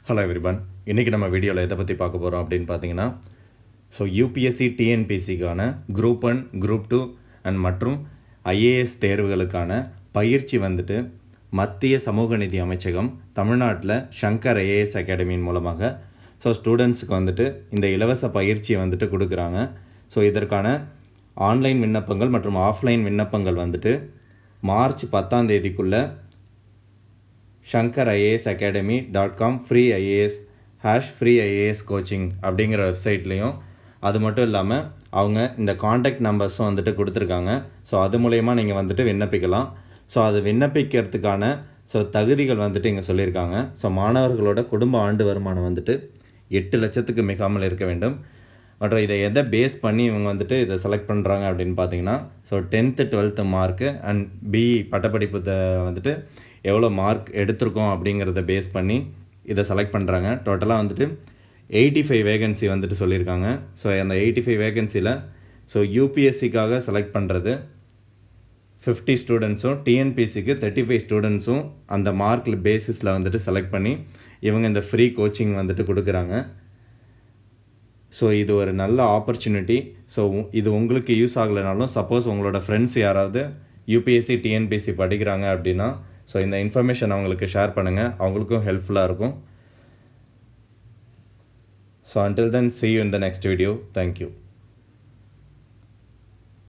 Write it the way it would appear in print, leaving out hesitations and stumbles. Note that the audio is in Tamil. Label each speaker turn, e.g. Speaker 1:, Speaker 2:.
Speaker 1: Hello everyone. இன்றைக்கி நம்ம வீடியோவில் எதை பற்றி பார்க்க போகிறோம் அப்படின்னு பார்த்தீங்கன்னா, யூபிஎஸ்சி டிஎன்பிசிக்கான குரூப் 1, குரூப் 2 அண்ட் மற்றும் ஐஏஎஸ் தேர்வுகளுக்கான பயிற்சி மத்திய சமூக நீதி அமைச்சகம் தமிழ்நாட்டில் சங்கர் ஐஏஎஸ் அகாடமியின் மூலமாக ஸ்டூடெண்ட்ஸுக்கு இந்த இலவச பயிற்சியை கொடுக்குறாங்க. இதற்கான ஆன்லைன் விண்ணப்பங்கள் மற்றும் ஆஃப்லைன் விண்ணப்பங்கள் மார்ச் 10ஆம் தேதிக்குள்ளே shankariasacademy.com #freeias coaching அப்படிங்கிற வெப்சைட்லேயும், அது மட்டும் இல்லாமல் அவங்க இந்த காண்டாக்ட் நம்பர்ஸும் கொடுத்துருக்காங்க. அது மூலயமா நீங்கள் விண்ணப்பிக்கலாம். அது விண்ணப்பிக்கிறதுக்கான தகுதிகள் இங்கே சொல்லியிருக்காங்க. மாணவர்களோட குடும்ப ஆண்டு வருமானம் 8 லட்சத்துக்கு மிகாமல் இருக்க வேண்டும். மற்றும் இதை எதை பேஸ் பண்ணி இவங்க இதை செலக்ட் பண்ணுறாங்க அப்படின்னு பார்த்தீங்கன்னா, 10th 12th mark and BE பட்டப்படிப்பு எவ்வளோ மார்க் எடுத்திருக்கோம் அப்படிங்கிறத பேஸ் பண்ணி இதை செலக்ட் பண்ணுறாங்க. டோட்டலாக 85 வேகன்சி சொல்லியிருக்காங்க. அந்த 85 வேகன்சியில் யூபிஎஸ்சிக்காக செலக்ட் பண்ணுறது 50 ஸ்டூடெண்ட்ஸும், டிஎன்பிசிக்கு 35 ஸ்டூடெண்ட்ஸும் அந்த மார்க் பேசிஸில் செலக்ட் பண்ணி இவங்க இந்த ஃப்ரீ கோச்சிங் கொடுக்குறாங்க. இது ஒரு நல்ல ஆப்பர்ச்சுனிட்டி. இது உங்களுக்கு யூஸ் ஆகலைனாலும், சப்போஸ் உங்களோட ஃப்ரெண்ட்ஸ் யாராவது யூபிஎஸ்சி டிஎன்பிசி படிக்கிறாங்க அப்படின்னா இந்த இன்ஃபர்மேஷன் அவங்களுக்கு ஷேர் பண்ணுங்கள், அவங்களுக்கும் ஹெல்ப்ஃபுல்லாக இருக்கும். Until then, see you in the next video. Thank you.